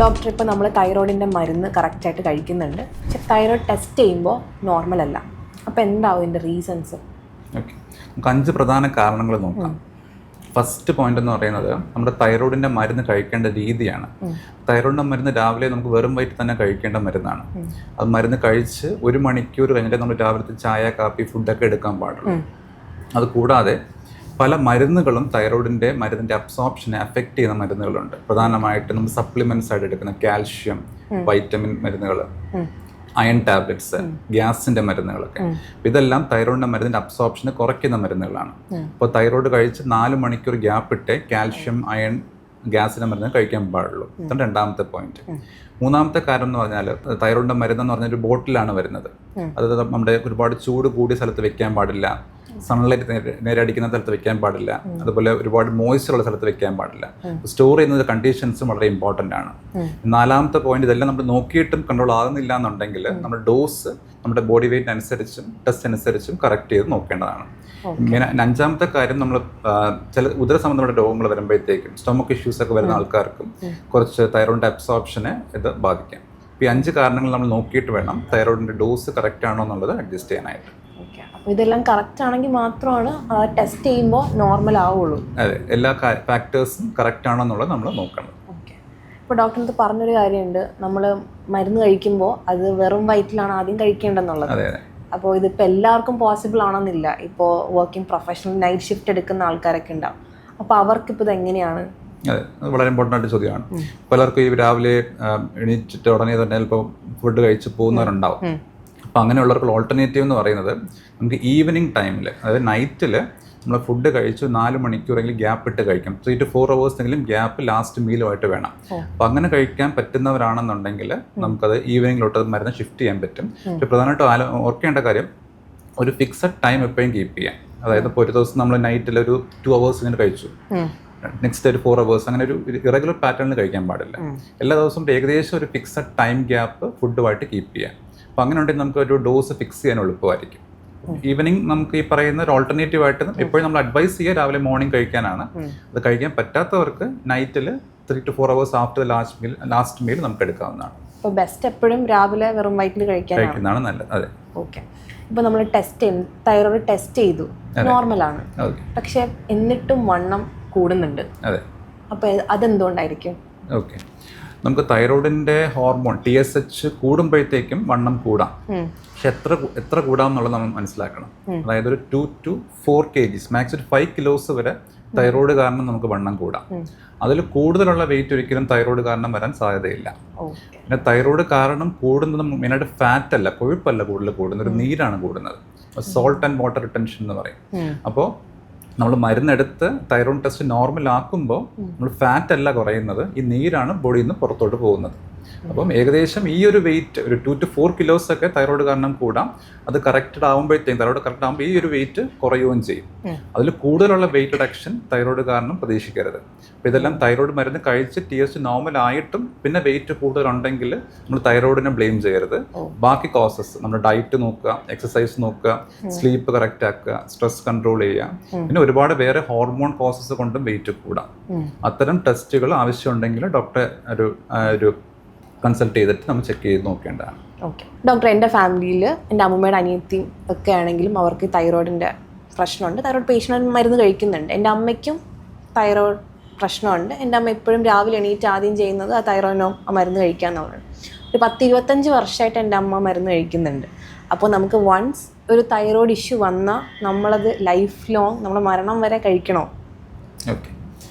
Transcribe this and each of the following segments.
Doctor ഇപ്പോൾ നമ്മൾ തൈറോയിഡിൻ്റെ മരുന്ന് കറക്റ്റായിട്ട് കഴിക്കുന്നുണ്ട്, പക്ഷെ തൈറോയിഡ് ടെസ്റ്റ് ചെയ്യുമ്പോൾ നോർമൽ അല്ല. അപ്പോൾ എന്താവും ഇതിൻ്റെ റീസൺസ്? ഓക്കെ, നമുക്ക് 5 പ്രധാന കാരണങ്ങൾ നോക്കാം. ഫസ്റ്റ് പോയിന്റ് എന്ന് പറയുന്നത് നമ്മുടെ തൈറോയിഡിൻ്റെ മരുന്ന് കഴിക്കേണ്ട രീതിയാണ്. തൈറോയിഡിൻ്റെ മരുന്ന് രാവിലെ നമുക്ക് വെറും വയറ്റിൽ തന്നെ കഴിക്കേണ്ട മരുന്നാണ്. അത് മരുന്ന് കഴിച്ച് 1 മണിക്കൂർ കഴിഞ്ഞിട്ട് നമ്മൾ രാവിലത്തെ ചായ, കാപ്പി, ഫുഡൊക്കെ എടുക്കാൻ പാടുള്ളൂ. അത് കൂടാതെ പല മരുന്നുകളും തൈറോയിഡിൻ്റെ മരുന്നിൻ്റെ അബ്സോർപ്ഷനെ അഫക്റ്റ് ചെയ്യുന്ന മരുന്നുകളുണ്ട്. പ്രധാനമായിട്ട് നമ്മൾ സപ്ലിമെൻറ്റ്സ് ആയിട്ട് എടുക്കുന്ന കാൽഷ്യം, വൈറ്റമിൻ മരുന്നുകൾ, അയൺ ടാബ്ലറ്റ്സ്, ഗ്യാസിൻ്റെ മരുന്നുകളൊക്കെ. ഇതെല്ലാം തൈറോയിഡിൻ്റെ മരുന്നിൻ്റെ അബ്സോർപ്ഷനെ കുറയ്ക്കുന്ന മരുന്നുകളാണ്. അപ്പോൾ തൈറോയിഡ് കഴിച്ച് 4 മണിക്കൂർ ഗ്യാപ്പ് ഇട്ടേ കാൽഷ്യം, അയൺ, ഗ്യാസിൻ്റെ മരുന്ന് കഴിക്കാൻ പാടുള്ളൂ. ഇതാണ് രണ്ടാമത്തെ പോയിന്റ്. മൂന്നാമത്തെ കാര്യം എന്ന് പറഞ്ഞാൽ തൈറോയിഡിൻ്റെ മരുന്നെന്ന് പറഞ്ഞാൽ ഒരു ബോട്ടിലാണ് വരുന്നത്. അത് നമ്മുടെ ഒരുപാട് ചൂട് കൂടിയ സ്ഥലത്ത് വെക്കാൻ പാടില്ല, സൺലൈറ്റ് നേരെ അടിക്കുന്ന സ്ഥലത്ത് വെക്കാൻ പാടില്ല, അതുപോലെ ഒരുപാട് മോയ്സ്ചർ ഉള്ള സ്ഥലത്ത് വെക്കാൻ പാടില്ല. സ്റ്റോർ ചെയ്യുന്ന കണ്ടീഷൻസും വളരെ ഇമ്പോർട്ടൻ്റ് ആണ്. നാലാമത്തെ പോയിന്റ്, ഇതെല്ലാം നമ്മൾ നോക്കിയിട്ടും കൺട്രോൾ ആകുന്നില്ല എന്നുണ്ടെങ്കിൽ നമ്മുടെ ഡോസ് നമ്മുടെ ബോഡി വെയിറ്റ് അനുസരിച്ചും ടെസ്റ്റ് അനുസരിച്ചും കറക്റ്റ് ചെയ്ത് നോക്കേണ്ടതാണ്. ഇങ്ങനെ 5ാമത്തെ കാര്യം, നമ്മൾ ചില ഉദര സംബന്ധമായ രോഗങ്ങൾ വരുമ്പോഴത്തേക്കും സ്റ്റൊമക്ക് ഇഷ്യൂസ് ഒക്കെ വരുന്ന ആൾക്കാർക്കും കുറച്ച് തൈറോയിഡിൻ്റെ അബ്സോർപ്ഷനെ ഇത് ബാധിക്കാം. ഈ 5 കാരണങ്ങൾ നമ്മൾ നോക്കിയിട്ട് വേണം തൈറോയിഡിൻ്റെ ഡോസ് കറക്റ്റ് ആണോ എന്നുള്ളത് അഡ്ജസ്റ്റ് ചെയ്യാനായിട്ട്. അപ്പോൾ ഇതെല്ലാം കറക്റ്റ് ആണെങ്കിൽ മാത്രമാണ് ടെസ്റ്റ് ചെയ്യുമ്പോൾ നോർമൽ ആവുള്ളൂ. അതെ, എല്ലാ ഫാക്ടേഴ്സും കറക്റ്റ് ആണോ എന്നുള്ളത് നമ്മൾ നോക്കണം. ഓക്കെ, ഇപ്പോൾ ഡോക്ടറിനടുത്ത് പറഞ്ഞൊരു കാര്യമുണ്ട്, നമ്മൾ മരുന്ന് കഴിക്കുമ്പോൾ അത് വെറും വയറ്റിലാണ് ആദ്യം കഴിക്കേണ്ടതെന്നുള്ളത്. അതെ അതെ. അപ്പോൾ ഇതിപ്പോൾ എല്ലാവർക്കും പോസിബിൾ ആണെന്നില്ല. ഇപ്പോൾ വർക്കിംഗ് പ്രൊഫഷണൽ നൈറ്റ് ഷിഫ്റ്റ് എടുക്കുന്ന ആൾക്കാരൊക്കെ ഉണ്ടാവും. അപ്പോൾ അവർക്കിപ്പോൾ ഇത് എങ്ങനെയാണ്? അതെ, അത് വളരെ ഇമ്പോർട്ടൻ്റ് ആയിട്ട് ചോദ്യമാണ്. പലർക്കും ഈ രാവിലെ എണീറ്റിട്ട് ഉടനെ തന്നെ ചിലപ്പോൾ ഫുഡ് കഴിച്ച് പോകുന്നവരുണ്ടാവും. അപ്പോൾ അങ്ങനെയുള്ളവർക്ക് ഓൾട്ടർനേറ്റീവ് എന്ന് പറയുന്നത് നമുക്ക് ഈവനിങ് ടൈമിൽ, അതായത് നൈറ്റിൽ നമ്മൾ ഫുഡ് കഴിച്ച് 4 മണിക്കൂറെങ്കിലും ഗ്യാപ്പ് ഇട്ട് കഴിക്കാം. 3 to 4 hours ഗ്യാപ്പ് ലാസ്റ്റ് മീലുമായിട്ട് വേണം. അപ്പോൾ അങ്ങനെ കഴിക്കാൻ പറ്റുന്നവരാണെന്നുണ്ടെങ്കിൽ നമുക്കത് ഈവനിങ്ങിലോട്ട് മരുന്ന് ഷിഫ്റ്റ് ചെയ്യാൻ പറ്റും. പക്ഷേ പ്രധാനമായിട്ടും ഓർക്കേണ്ട കാര്യം, ഒരു ഫിക്സഡ് ടൈം എപ്പോഴും കീപ്പ് ചെയ്യാം. അതായത് ഇപ്പോൾ ഒരു ദിവസം നമ്മൾ നൈറ്റിൽ ഒരു 2 hours ഇങ്ങനെ കഴിച്ചു, നെക്സ്റ്റ് ഒരു 4 hours, അങ്ങനെ ഒരു ഇറഗുലർ പാറ്റേണിൽ കഴിക്കാൻ പാടില്ല. എല്ലാ ദിവസവും ഏകദേശം ഒരു ഫിക്സഡ് ടൈം ഗ്യാപ്പ് ഫുഡുമായിട്ട് കീപ്പ് ചെയ്യാം. അപ്പോൾ അങ്ങനെ ഉണ്ടെങ്കിൽ നമുക്ക് ഒരു ഡോസ് ഫിക്സ് ചെയ്യാൻ എളുപ്പമായിരിക്കും. ഈവനിങ് നമുക്ക് ഈ പറയുന്ന ഒരു ഓൾട്ടർനേറ്റീവ് ആയിട്ട് എപ്പോഴും നമ്മൾ അഡ്വൈസ് ചെയ്യുക രാവിലെ മോർണിംഗ് കഴിക്കാനാണ്. അത് കഴിക്കാൻ പറ്റാത്തവർക്ക് നൈറ്റിൽ 3 to 4 hours after last meal നമുക്ക് എടുക്കാവുന്നതാണ്. അപ്പോൾ ബെസ്റ്റ് എപ്പോഴും രാവിലെ വെറും വയറ്റിൽ കഴിക്കുന്നതാണ് നല്ലത്. അതെ. ഓക്കെ, ഇപ്പോൾ നമ്മൾ തൈറോയിഡ് ടെസ്റ്റ് ചെയ്തു, നോർമലാണ്, പക്ഷെ എന്നിട്ടും വണ്ണം കൂടുന്നുണ്ട്. അതെ. അപ്പോൾ അതെന്തുകൊണ്ടായിരിക്കും? ഓക്കെ, നമുക്ക് തൈറോയിഡിൻ്റെ ഹോർമോൺ TSH കൂടുമ്പോഴത്തേക്കും വണ്ണം കൂടാം. പക്ഷെ എത്ര കൂടാം എന്നുള്ളത് നമ്മൾ മനസ്സിലാക്കണം. അതായത് ഒരു 2 to 4 kgs, മാക്സ് ഒരു 5 kilos വരെ തൈറോയിഡ് കാരണം നമുക്ക് വണ്ണം കൂടാം. അതിൽ കൂടുതലുള്ള വെയിറ്റ് ഒരിക്കലും തൈറോയിഡ് കാരണം വരാൻ സാധ്യതയില്ല. പിന്നെ തൈറോയിഡ് കാരണം കൂടുന്നത് മെയിനായിട്ട് ഫാറ്റ് അല്ല, കൊഴുപ്പല്ല കൂടുതൽ കൂടുന്നത്, ഒരു നീരാണ് കൂടുന്നത്. സോൾട്ട് ആൻഡ് വാട്ടർ റിട്ടൻഷൻ എന്ന് പറയും. അപ്പോൾ നമ്മൾ മരുന്നെടുത്ത് തൈറോയിഡ് ടെസ്റ്റ് നോർമൽ ആക്കുമ്പോൾ നമ്മൾ ഫാറ്റ് അല്ല കുറയുന്നത്, ഈ നീരാണ് ബോഡിയിൽ നിന്ന് പുറത്തോട്ട് പോകുന്നത്. അപ്പം ഏകദേശം ഈ ഒരു വെയിറ്റ് ഒരു 2 to 4 kilos ഒക്കെ തൈറോയിഡ് കാരണം കൂടാം. അത് കറക്റ്റഡ് ആകുമ്പോഴത്തേക്കും, തൈറോയിഡ് കറക്റ്റ് ആകുമ്പോൾ ഈ ഒരു വെയിറ്റ് കുറയുകയും ചെയ്യും. അതിൽ കൂടുതലുള്ള വെയിറ്റ് റിഡക്ഷൻ തൈറോയിഡ് കാരണം പ്രതീക്ഷിക്കരുത്. അപ്പോൾ ഇതെല്ലാം തൈറോയിഡ് മരുന്ന് കഴിച്ച് TSH നോർമൽ ആയിട്ടും പിന്നെ വെയിറ്റ് കൂടുതലുണ്ടെങ്കിൽ നമ്മൾ തൈറോയിഡിനെ ബ്ലെയിം ചെയ്യരുത്. ബാക്കി കോസസ്, നമ്മുടെ ഡയറ്റ് നോക്കുക, എക്സസൈസ് നോക്കുക, സ്ലീപ്പ് കറക്റ്റ് ആക്കുക, സ്ട്രെസ് കൺട്രോൾ ചെയ്യുക, പിന്നെ ഒരുപാട് വേറെ ഹോർമോൺ കോസസ് കൊണ്ടും വെയിറ്റ് കൂടാം. അത്തരം ടെസ്റ്റുകൾ ആവശ്യമുണ്ടെങ്കിൽ ഡോക്ടറെ ഒരു കൺസൾട്ട് ചെയ്തിട്ട് നമ്മൾ ചെക്ക് ചെയ്ത് നോക്കേണ്ടതാണ്. ഓക്കെ ഡോക്ടർ, എൻ്റെ ഫാമിലിയിൽ എൻ്റെ അമ്മൂമ്മയുടെ അനിയത്തിയും ഒക്കെ ആണെങ്കിലും അവർക്ക് തൈറോയിഡിൻ്റെ പ്രശ്നമുണ്ട്. തൈറോയിഡ് പേഷ്യൻ്റ് മരുന്ന് കഴിക്കുന്നുണ്ട്. എൻ്റെ അമ്മയ്ക്കും തൈറോയിഡ് പ്രശ്നമുണ്ട്. എൻ്റെ അമ്മ എപ്പോഴും രാവിലെ എണീറ്റ് ആദ്യം ചെയ്യുന്നത് ആ തൈറോയിഡിനോ ആ മരുന്ന് കഴിക്കാമെന്നാണ്. ഒരു 10-25 വർഷമായിട്ട് എൻ്റെ അമ്മ മരുന്ന് കഴിക്കുന്നുണ്ട്. അപ്പോൾ നമുക്ക് വൺസ് ഒരു തൈറോയിഡ് ഇഷ്യൂ വന്നാൽ നമ്മളത് ലൈഫ് ലോങ്, നമ്മൾ മരണം വരെ കഴിക്കണോ? ഓക്കെ,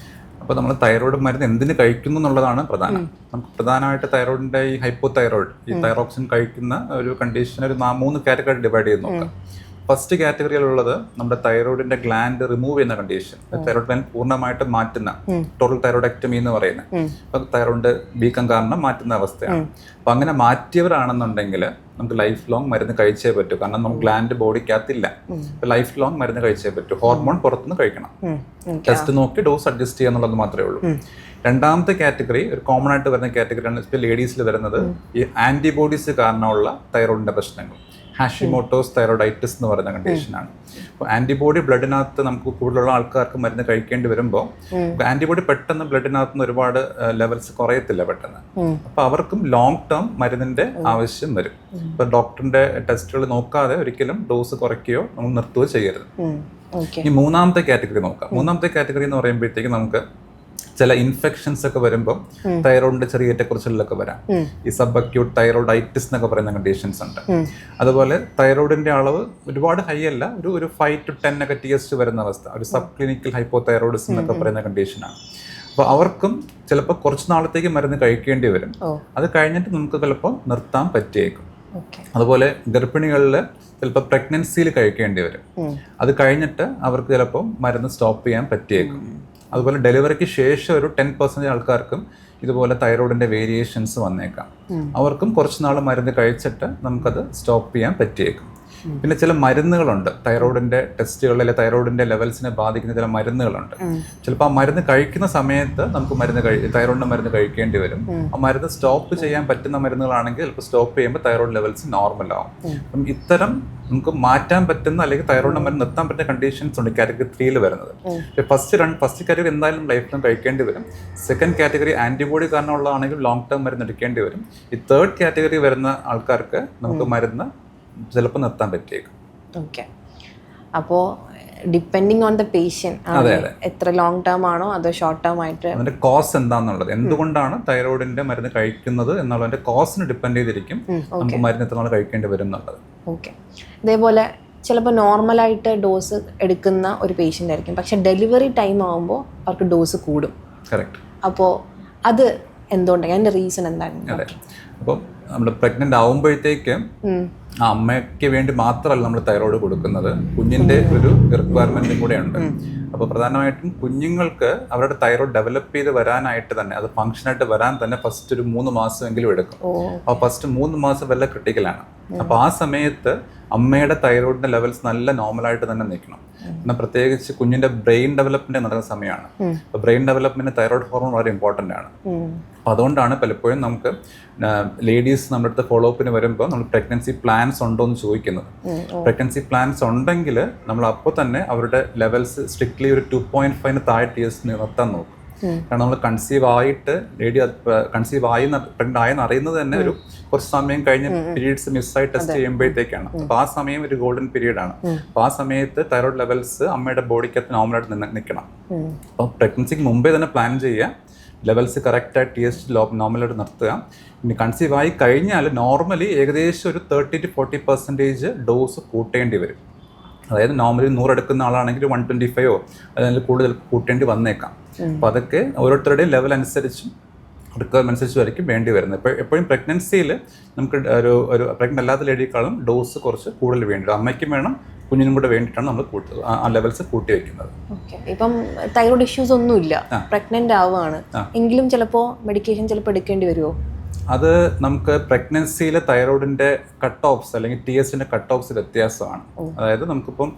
അപ്പോൾ നമ്മൾ തൈറോയിഡ് മരുന്ന് എന്തിന് കഴിക്കുന്നു എന്നുള്ളതാണ് പ്രധാനം. നമുക്ക് പ്രധാനമായിട്ട് തൈറോയിഡിൻ്റെ ഈ ഹൈപ്പോ തൈറോയിഡ്, ഈ തൈറോക്സിൻ കഴിക്കുന്ന ഒരു കണ്ടീഷൻ ഒരു 3 കാറ്റഗറി ഡിവൈഡ് ചെയ്ത് നോക്കാം. ഫസ്റ്റ് കാറ്റഗറിയിലുള്ളത് നമ്മുടെ തൈറോയിഡിന്റെ ഗ്ലാൻഡ് റിമൂവ് ചെയ്യുന്ന കണ്ടീഷൻ, തൈറോയിഡ് ഗ്ലാൻഡ് പൂർണ്ണമായിട്ട് മാറ്റുന്ന, ടോട്ടൽ തൈറോയിഡക്ടമി എന്ന് പറയുന്നത്. അപ്പം തൈറോയിഡ് വീക്കം കാരണം മാറ്റുന്ന അവസ്ഥയാണ്. അപ്പം അങ്ങനെ മാറ്റിയവരാണെന്നുണ്ടെങ്കിൽ നമുക്ക് ലൈഫ് ലോങ് മരുന്ന് കഴിച്ചേ പറ്റൂ. കാരണം നമുക്ക് ഗ്ലാൻഡ് ബോഡിക്കകത്തില്ല. അപ്പം ലൈഫ് ലോങ് മരുന്ന് കഴിച്ചേ പറ്റൂ. ഹോർമോൺ പുറത്തുനിന്ന് കഴിക്കണം. ടെസ്റ്റ് നോക്കി ഡോസ് അഡ്ജസ്റ്റ് ചെയ്യുക എന്നുള്ളത് മാത്രമേ ഉള്ളൂ. രണ്ടാമത്തെ കാറ്റഗറി ഒരു കോമൺ ആയിട്ട് വരുന്ന കാറ്റഗറിയാണ് ഇപ്പോൾ ലേഡീസിൽ വരുന്നത് ഈ ആന്റിബോഡീസ് കാരണമുള്ള തൈറോയിഡിന്റെ പ്രശ്നങ്ങൾ. ഹാഷിമോട്ടോസ് തൈറോയിഡൈറ്റിസ് എന്ന് പറയുന്ന കണ്ടീഷനാണ്. അപ്പോൾ ആൻറ്റിബോഡി ബ്ലഡിനകത്ത് നമുക്ക് കൂടുതലുള്ള ആൾക്കാർക്ക് മരുന്ന് കഴിക്കേണ്ടി വരുമ്പോൾ ആൻറ്റിബോഡി പെട്ടെന്ന് ബ്ലഡിനകത്ത് നിന്ന് ഒരുപാട് ലെവൽസ് കുറയത്തില്ല പെട്ടെന്ന്. അപ്പോൾ അവർക്കും ലോങ് ടേം മരുന്നിൻ്റെ ആവശ്യം വരും. ഇപ്പോൾ ഡോക്ടറിൻ്റെ ടെസ്റ്റുകൾ നോക്കാതെ ഒരിക്കലും ഡോസ് കുറയ്ക്കുകയോ നമ്മൾ നിർത്തുകയോ ചെയ്യരുത്. ഈ മൂന്നാമത്തെ കാറ്റഗറി നോക്കാം. മൂന്നാമത്തെ കാറ്റഗറി എന്ന് പറയുമ്പോഴത്തേക്ക് നമുക്ക് ചില ഇൻഫെക്ഷൻസ് ഒക്കെ വരുമ്പോൾ തൈറോയിഡിന്റെ ചെറിയ ഏറ്റക്കുറച്ചിലൊക്കെ വരാം. ഈ സബ് അക്യൂട്ട് തൈറോയിഡൈറ്റിസ് എന്നൊക്കെ പറയുന്ന കണ്ടീഷൻസ് ഉണ്ട്. അതുപോലെ തൈറോയിഡിന്റെ അളവ് ഒരുപാട് ഹൈ അല്ല, ഒരു 5 to 10 ഒക്കെ TSH വരുന്ന അവസ്ഥ, ഒരു സബ് ക്ലിനിക്കൽ ഹൈപ്പോതൈറോയിഡിസം എന്നൊക്കെ പറയുന്ന കണ്ടീഷനാണ്. അപ്പോൾ അവർക്കും ചിലപ്പോൾ കുറച്ച് നാളത്തേക്ക് മരുന്ന് കഴിക്കേണ്ടി വരും. അത് കഴിഞ്ഞിട്ട് നമുക്ക് ചിലപ്പോൾ നിർത്താൻ പറ്റിയേക്കും. അതുപോലെ ഗർഭിണികളിൽ ചിലപ്പോൾ പ്രഗ്നൻസിയിൽ കഴിക്കേണ്ടി വരും. അത് കഴിഞ്ഞിട്ട് അവർക്ക് ചിലപ്പോൾ മരുന്ന് സ്റ്റോപ്പ് ചെയ്യാൻ പറ്റിയേക്കും. അതുപോലെ ഡെലിവറിക്ക് ശേഷം ഒരു 10% ആൾക്കാർക്കും ഇതുപോലെ തൈറോയിഡിന്റെ വേരിയേഷൻസ് വന്നേക്കാം. അവർക്കും കുറച്ച് നാൾ മരുന്ന് കഴിച്ചിട്ട് നമുക്കത് സ്റ്റോപ്പ് ചെയ്യാൻ പറ്റിയേക്കും. പിന്നെ ചില മരുന്നുകളുണ്ട്, തൈറോയിഡിന്റെ ടെസ്റ്റുകൾ അല്ലെങ്കിൽ തൈറോയിഡിന്റെ ലെവൽസിനെ ബാധിക്കുന്ന ചില മരുന്നുകളുണ്ട്. ചിലപ്പോൾ ആ മരുന്ന് കഴിക്കുന്ന സമയത്ത് നമുക്ക് തൈറോയിഡിന്റെ മരുന്ന് കഴിക്കേണ്ടി വരും. ആ മരുന്ന് സ്റ്റോപ്പ് ചെയ്യാൻ പറ്റുന്ന മരുന്നുകളാണെങ്കിൽ ചിലപ്പോൾ സ്റ്റോപ്പ് ചെയ്യുമ്പോൾ തൈറോയിഡ് ലെവൽസ് നോർമൽ ആവും. അപ്പം ഇത്തരം നമുക്ക് മാറ്റാൻ പറ്റുന്ന അല്ലെങ്കിൽ തൈറോയിഡിന്റെ മരുന്ന് നിർത്താൻ പറ്റുന്ന കണ്ടീഷൻസ് ഉണ്ട് കാറ്റഗറി 3 വരുന്നത്. ഫസ്റ്റ് കാറ്റഗറി എന്തായാലും ലൈഫ് ടൈം കഴിക്കേണ്ടി വരും. സെക്കൻഡ് കാറ്റഗറി ആന്റിബോഡി കാരണമുള്ളതാണെങ്കിൽ ലോങ് ടേം മരുന്ന് എടുക്കേണ്ടി വരും. ഈ തേർഡ് കാറ്റഗറി വരുന്ന ആൾക്കാർക്ക് നമുക്ക് മരുന്ന് ചിലപ്പോൾ നിർത്താൻ പറ്റിയേക്കും. ഓക്കെ, അപ്പോൾ ഡിപ്പെൻഡിങ് ഓൺ ദ പേഷ്യന്റ് എത്ര ലോങ് ടേം ആണോ അതോ ഷോർട്ട് ടേം ആയിട്ട് അതിന്റെ കോസ് എന്താണെന്നുള്ളത്, എന്തുകൊണ്ടാണ് തൈറോയിഡിന്റെ മരുന്ന് കഴിക്കുന്നത് എന്നുള്ളതിന്റെ കോസിന് ഡിപ്പെൻഡ് ചെയ്തിരിക്കും നമുക്ക് മരുന്ന് എത്ര നാൾ കഴിക്കേണ്ടി വരും എന്നുള്ളത്. ഓക്കെ, ഇതേപോലെ ചിലപ്പോൾ നോർമലായിട്ട് ഡോസ് എടുക്കുന്ന ഒരു പേഷ്യൻ്റ് ആയിരിക്കും, പക്ഷെ ഡെലിവറി ടൈം ആകുമ്പോൾ അവർക്ക് ഡോസ് കൂടും. കറക്റ്റ്. അപ്പോൾ അത് എന്തുകൊണ്ടാണ്, അതിൻ്റെ റീസൺ എന്താണ്? അതെ, അപ്പോൾ നമ്മൾ പ്രഗ്നന്റ് ആവുമ്പോഴത്തേക്ക് ആ അമ്മയ്ക്ക് വേണ്ടി മാത്രമല്ല നമ്മൾ തൈറോയിഡ് കൊടുക്കുന്നത്, കുഞ്ഞിൻ്റെ ഒരു റിക്വയർമെൻറ്റും കൂടെ ഉണ്ട്. അപ്പോൾ പ്രധാനമായിട്ടും കുഞ്ഞുങ്ങൾക്ക് അവരുടെ തൈറോയിഡ് ഡെവലപ്പ് ചെയ്ത് വരാനായിട്ട് തന്നെ, അത് ഫംഗ്ഷനായിട്ട് വരാൻ തന്നെ ഫസ്റ്റ് ഒരു 3 മാസമെങ്കിലും എടുക്കും. അപ്പോൾ ഫസ്റ്റ് 3 മാസം വല്ല ക്രിട്ടിക്കലാണ്. അപ്പോൾ ആ സമയത്ത് അമ്മയുടെ തൈറോയിഡിന്റെ ലെവൽസ് നല്ല നോർമലായിട്ട് തന്നെ നിൽക്കണം. എന്നാൽ പ്രത്യേകിച്ച് കുഞ്ഞിന്റെ ബ്രെയിൻ ഡെവലപ്മെന്റ് നടക്കുന്ന സമയമാണ്. അപ്പോൾ ബ്രെയിൻ ഡെവലപ്മെന്റ് തൈറോയിഡ് ഹോർമോൺ വളരെ ഇമ്പോർട്ടൻ്റ് ആണ്. അപ്പോൾ അതുകൊണ്ടാണ് പലപ്പോഴും നമുക്ക് ലേഡീസ് നമ്മുടെ അടുത്ത് ഫോളോ അപ്പിന് വരുമ്പോൾ നമ്മൾ പ്രഗ്നൻസി പ്ലാൻസ് ഉണ്ടോ എന്ന് ചോദിക്കുന്നത്. പ്രഗ്നൻസി പ്ലാൻസ് ഉണ്ടെങ്കിൽ നമ്മൾ അപ്പോൾ തന്നെ അവരുടെ ലെവൽസ് സ്ട്രിക്ട്ലി ഒരു 2.5 താഴെ TSH നിർത്താൻ നോക്കും. കാരണം നമ്മൾ കൺസീവ് ആയിട്ട് കൺസീവ് പ്രഗ്നന്റ് ആയെന്ന് അറിയുന്നത് തന്നെ ഒരു കുറച്ച് സമയം കഴിഞ്ഞ് പീരീഡ്സ് മിസ്സായി ടെസ്റ്റ് ചെയ്യുമ്പോഴത്തേക്കാണ്. അപ്പോൾ ആ സമയം ഒരു ഗോൾഡൻ പീരീഡ് ആണ്. അപ്പോൾ ആ സമയത്ത് തൈറോയിഡ് ലെവൽസ് അമ്മയുടെ ബോഡിക്കകത്ത് നോർമലായിട്ട് നിൽക്കണം. അപ്പോൾ പ്രഗ്നൻസിക്ക് മുമ്പേ തന്നെ പ്ലാൻ ചെയ്യുക, ലെവൽസ് കറക്റ്റായിട്ട് TSH നോർമലായിട്ട് നിർത്തുക. ഇനി കൺസീവ് ആയി കഴിഞ്ഞാൽ നോർമലി ഏകദേശം ഒരു 30 to 40% ഡോസ് കൂട്ടേണ്ടി വരും. അതായത് നോർമലി 100 എടുക്കുന്ന ആളാണെങ്കിൽ 125 അതിൽ കൂടുതൽ കൂട്ടേണ്ടി വന്നേക്കാം. അപ്പോൾ അതൊക്കെ ഓരോരുത്തരുടെയും ലെവൽ അനുസരിച്ചും റിക്വയർമെന്റ് അനുസരിച്ചുമായിരിക്കും വേണ്ടി വരുന്നത്. ഇപ്പോൾ എപ്പോഴും പ്രഗ്നൻസിയിൽ നമുക്ക് ഒരു പ്രഗ്നന്റ് അല്ലാത്ത ലേഡിയേക്കാളും ഡോസ് കുറച്ച് കൂടുതൽ വേണ്ടി വരും. അമ്മയ്ക്കും വേണം, കുഞ്ഞിനും കൂടെ വേണ്ടിയിട്ടാണ് നമ്മൾ ആ ലെവൽസ് കൂട്ടി വയ്ക്കുന്നത്. ഇപ്പം തൈറോയ്ഡ് ഇഷ്യൂസ് ഒന്നുമില്ല, പ്രഗ്നന്റ് ആവുകയാണ് എങ്കിലും ചിലപ്പോൾ മെഡിക്കേഷൻ ചിലപ്പോൾ എടുക്കേണ്ടി വരുമോ? അത് നമുക്ക് പ്രഗ്നൻസിയിലെ തൈറോയിഡിന്റെ കട്ട് ഓഫ്സ് അല്ലെങ്കിൽ TSHന്റെ കട്ട് ഓഫ്സ് വ്യത്യാസമാണ്. അതായത് നമുക്കിപ്പം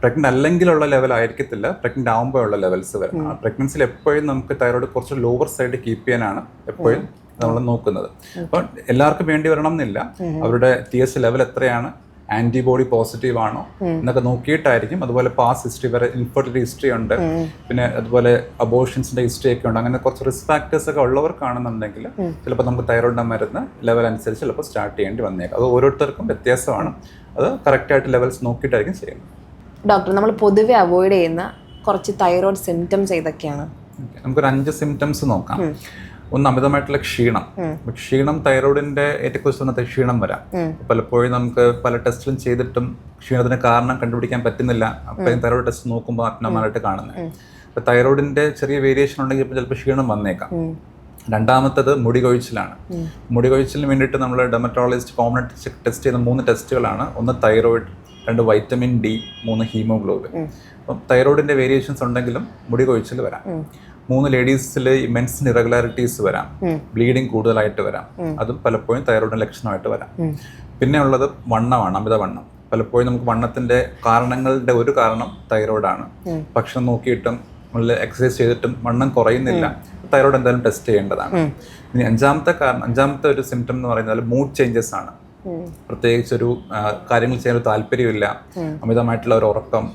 പ്രഗ്നന്റ് അല്ലെങ്കിലുള്ള ലെവൽ ആയിരിക്കത്തില്ല പ്രഗ്നന്റ് ആകുമ്പോഴുള്ള ലെവൽസ് വരുന്നത്. പ്രഗ്നൻസിയിൽ എപ്പോഴും നമുക്ക് തൈറോയിഡ് കുറച്ച് ലോവർ സൈഡ് കീപ്പ് ചെയ്യാനാണ് എപ്പോഴും നമ്മൾ നോക്കുന്നത്. അപ്പം എല്ലാവർക്കും വേണ്ടി വരണം എന്നില്ല. അവരുടെ TSH ലെവൽ എത്രയാണ്, ആന്റിബോഡി പോസിറ്റീവ് ആണോ എന്നൊക്കെ നോക്കിയിട്ടായിരിക്കും. അതുപോലെ പാസ് ഹിസ്റ്ററി, വരെ ഇൻഫെർട്ടിലിറ്റി ഹിസ്റ്ററി ഉണ്ട്, പിന്നെ അതുപോലെ അബോർഷൻസിന്റെ ഹിസ്റ്ററി ഒക്കെ ഉണ്ട്. അങ്ങനെ കുറച്ച് റിസ്ക് ഫാക്ടേഴ്സ് ഒക്കെ ഉള്ളവർക്കാണെന്നുണ്ടെങ്കിൽ ചിലപ്പോൾ നമുക്ക് തൈറോയിഡിന്റെ മരുന്ന് ലെവൽ അനുസരിച്ച് ചിലപ്പോൾ സ്റ്റാർട്ട് ചെയ്യേണ്ടി വന്നേക്കാം. അത് ഓരോരുത്തർക്കും വ്യത്യാസമാണ്. അത് കറക്റ്റായിട്ട് ലെവൽസ് നോക്കിയിട്ടായിരിക്കും ചെയ്യുന്നത്. ഡോക്ടർ, നമ്മൾ പൊതുവെ അവോയ്ഡ് ചെയ്യുന്ന കുറച്ച് തൈറോയിഡ് സിംറ്റംസ് ഏതൊക്കെയാണ്? നമുക്കൊരു 5 സിംറ്റംസ് നോക്കാം. ഒന്ന് അമിതമായിട്ടുള്ള ക്ഷീണം. ക്ഷീണം തൈറോയിഡിന്റെ ഏറ്റക്കുറിച്ച് ക്ഷീണം വരാം. പലപ്പോഴും നമുക്ക് പല ടെസ്റ്റിലും ചെയ്തിട്ടും ക്ഷീണത്തിന് കാരണം കണ്ടുപിടിക്കാൻ പറ്റുന്നില്ല. അപ്പം തൈറോയിഡ് ടെസ്റ്റ് നോക്കുമ്പോൾ അബ്നോർമലായിട്ട് കാണുന്നത്. അപ്പം തൈറോയിഡിന്റെ ചെറിയ വേരിയേഷൻ ഉണ്ടെങ്കിൽ ഇപ്പോൾ ചിലപ്പോൾ ക്ഷീണം വന്നേക്കാം. രണ്ടാമത്തത് മുടി കൊഴിച്ചിലാണ്. മുടി കൊഴിച്ചിലിന് വേണ്ടിയിട്ട് നമ്മൾ ഡെർമറ്റോളജിസ്റ്റ് കോമൺ ടെസ്റ്റ് ചെയ്യുന്ന 3 ടെസ്റ്റുകളാണ്. ഒന്ന് തൈറോയിഡ്, 2 വൈറ്റമിൻ D, 3 ഹീമോഗ്ലോബിൻ. അപ്പം തൈറോയിഡിന്റെ വേരിയേഷൻസ് ഉണ്ടെങ്കിലും മുടി കൊഴിച്ചിൽ വരാം. 3 ലേഡീസിൽ മെൻസിന് ഇറഗുലാരിറ്റീസ് വരാം, ബ്ലീഡിങ് കൂടുതലായിട്ട് വരാം. അതും പലപ്പോഴും തൈറോയിഡിന്റെ ലക്ഷണമായിട്ട് വരാം. പിന്നെ ഉള്ളത് വണ്ണമാണ്, അമിതവണ്ണം. പലപ്പോഴും നമുക്ക് വണ്ണത്തിന്റെ കാരണങ്ങളുടെ ഒരു കാരണം തൈറോയിഡാണ്. ഭക്ഷണം നോക്കിയിട്ടും നമ്മൾ എക്സസൈസ് ചെയ്തിട്ടും വണ്ണം കുറയുന്നില്ല, തൈറോയിഡ് എന്തായാലും ടെസ്റ്റ് ചെയ്യേണ്ടതാണ്. ഇനി അഞ്ചാമത്തെ ഒരു സിംറ്റം എന്ന് പറയുന്നത് മൂഡ് ചേഞ്ചസ് ആണ്. പ്രത്യേകിച്ചൊരു കാര്യങ്ങൾ ചെയ്യാൻ ഒരു താല്പര്യമില്ല, അമിതമായിട്ടുള്ള ഒരു ഉറക്കം,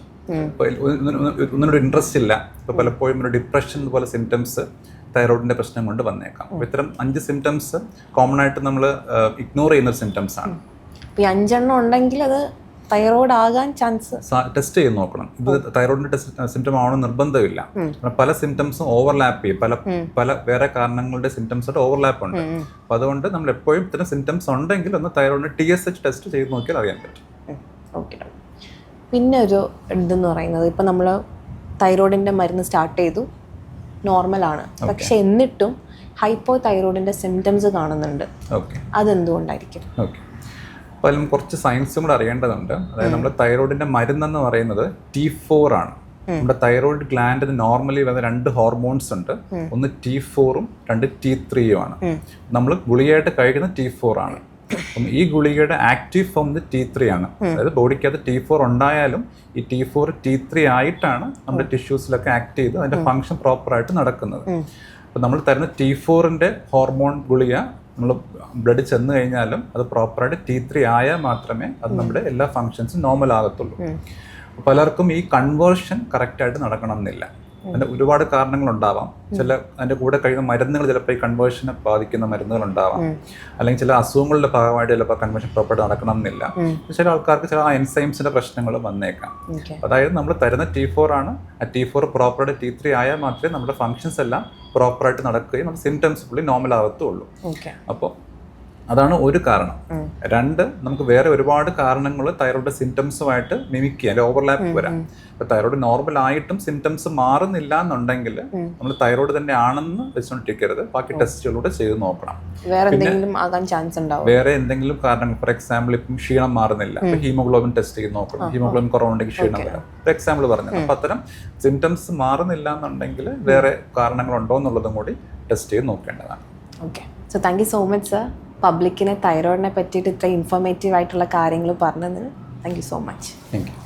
ഒന്നിനോട് ഇൻട്രസ്റ്റ് ഇല്ല. ഇപ്പോൾ പലപ്പോഴും ഒരു ഡിപ്രഷൻ പോലെ സിംറ്റംസ് തൈറോയിഡിൻ്റെ പ്രശ്നം കൊണ്ട് വന്നേക്കാം. അപ്പോൾ ഇത്തരം 5 സിംറ്റംസ് കോമൺ ആയിട്ട് നമ്മൾ ഇഗ്നോർ ചെയ്യുന്ന സിംറ്റംസ് ആണ്. ഈ 5 എണ്ണം ഉണ്ടെങ്കിൽ അത് തൈറോയിഡ് ആകാൻ ചാൻസ് ടെസ്റ്റ് ചെയ്ത് നോക്കണം. ഇത് തൈറോയിഡിന്റെ സിംറ്റം ആവണമെന്ന് നിർബന്ധമില്ല. പല സിംറ്റംസും ഓവർലാപ്പ് ചെയ്യും, പല വേറെ കാരണങ്ങളുടെ സിംറ്റംസ് ഓവർലാപ്പ് ഉണ്ട്. അപ്പോൾ അതുകൊണ്ട് നമ്മൾ എപ്പോഴും ഇത്തരം സിംറ്റംസ് ഉണ്ടെങ്കിൽ ഒന്ന് തൈറോയിഡിന്റെ TSH ടെസ്റ്റ് ചെയ്ത് നോക്കിയാൽ അറിയാൻ പറ്റും. ഓക്കെ. പിന്നെ ഒരു ഇതെന്ന് പറയുന്നത്, ഇപ്പം നമ്മൾ തൈറോയിഡിൻ്റെ മരുന്ന് സ്റ്റാർട്ട് ചെയ്തു, നോർമലാണ്, പക്ഷെ എന്നിട്ടും ഹൈപ്പോ തൈറോയിഡിൻ്റെ സിംറ്റംസ് കാണുന്നുണ്ട്. അതെന്തുകൊണ്ടായിരിക്കും? അപ്പോൾ അതിലും കുറച്ച് സയൻസും കൂടെ അറിയേണ്ടതുണ്ട്. അതായത് നമ്മുടെ തൈറോയിഡിന്റെ മരുന്നെന്ന് പറയുന്നത് T4 ആണ്. നമ്മുടെ തൈറോയിഡ് ഗ്ലാൻഡിന് നോർമലി വരുന്ന 2 ഹോർമോൺസ് ഉണ്ട്. ഒന്ന് T4ഉം 2 T3ഉം ആണ്. നമ്മൾ ഗുളികയായിട്ട് കഴിക്കുന്ന T4 ആണ്. അപ്പം ഈ ഗുളികയുടെ ആക്റ്റീവ് ഫോം T3 ആണ്. അതായത് ബോഡിക്കകത്ത് T4 ഉണ്ടായാലും ഈ T4 T3 ആയിട്ടാണ് നമ്മുടെ ടിഷ്യൂസിലൊക്കെ ആക്ട് ചെയ്ത് അതിന്റെ ഫംഗ്ഷൻ പ്രോപ്പറായിട്ട് നടക്കുന്നത്. അപ്പം നമ്മൾ തരുന്ന T4ന്റെ ഹോർമോൺ ഗുളിക നമ്മൾ ബ്ലഡ് ചെന്ന് കഴിഞ്ഞാലും അത് പ്രോപ്പറായിട്ട് T3 ആയാൽ മാത്രമേ അത് നമ്മുടെ എല്ലാ ഫങ്ഷൻസും നോർമൽ ആകത്തുള്ളൂ. പലർക്കും ഈ കൺവേർഷൻ കറക്റ്റായിട്ട് നടക്കണം എന്നില്ല. അതിൻ്റെ ഒരുപാട് കാരണങ്ങളുണ്ടാവാം. അതിൻ്റെ കൂടെ കഴിയുന്ന മരുന്നുകൾ ചിലപ്പോൾ ഈ കൺവേർഷനെ ബാധിക്കുന്ന മരുന്നുകൾ ഉണ്ടാവാം. അല്ലെങ്കിൽ ചില അസുഖങ്ങളുടെ ഭാഗമായിട്ട് ചിലപ്പോൾ കൺവേർഷൻ പ്രോപ്പറായിട്ട് നടക്കണം എന്നില്ല. ചില ആൾക്കാർക്ക് ചില എൻസൈംസിന്റെ പ്രശ്നങ്ങൾ വന്നേക്കാം. അതായത് നമ്മൾ തരുന്ന T4 ആണ്. ആ T4 പ്രോപ്പറായിട്ട് T3 ആയാൽ മാത്രമേ നമ്മുടെ ഫങ്ഷൻസ് എല്ലാം പ്രോപ്പറായിട്ട് നടക്കുകയും നമ്മുടെ സിംറ്റംസ് ഫുള്ളി നോർമൽ ആകത്തുള്ളൂ. അപ്പോൾ അതാണ് ഒരു കാരണം. 2, നമുക്ക് വേറെ ഒരുപാട് കാരണങ്ങൾ തൈറോയിഡ് സിംറ്റംസുമായിട്ട് മിമിക് ചെയ്യാൻ ഓവർലാപ്പ് വരാം. ഇപ്പൊ തൈറോയിഡ് നോർമൽ ആയിട്ടും സിംറ്റംസ് മാറുന്നില്ല എന്നുണ്ടെങ്കിൽ നമ്മൾ തൈറോയിഡ് തന്നെ ആണെന്ന് വെച്ചുകൊണ്ടിരിക്കരുത്. ബാക്കി ടെസ്റ്റുകളൂടെ ചെയ്ത് നോക്കണം. വേറെ എന്തെങ്കിലും കാരണങ്ങൾ, ഫോർ എക്സാമ്പിൾ ഇപ്പം ക്ഷീണം മാറുന്നില്ല, ഹീമോഗ്ലോബിൻ ടെസ്റ്റ് ചെയ്ത് നോക്കണം. ഹീമോഗ്ലോബിൻ കുറവുണ്ടെങ്കിൽ ക്ഷീണം വരാം, ഫോർ എക്സാമ്പിൾ പറഞ്ഞു. അപ്പൊ അത്തരം സിംറ്റംസ് മാറുന്നില്ല എന്നുണ്ടെങ്കിൽ വേറെ കാരണങ്ങളുണ്ടോ എന്നുള്ളതും കൂടി ടെസ്റ്റ് ചെയ്ത് നോക്കേണ്ടതാണ്. Okay. So thank you so much sir, പബ്ലിക്കിനെ തൈറോയിഡിനെ പറ്റിയിട്ട് ഇത്ര ഇൻഫോർമേറ്റീവ് ആയിട്ടുള്ള കാര്യങ്ങൾ പറഞ്ഞതിന് thank you so much. Thank U.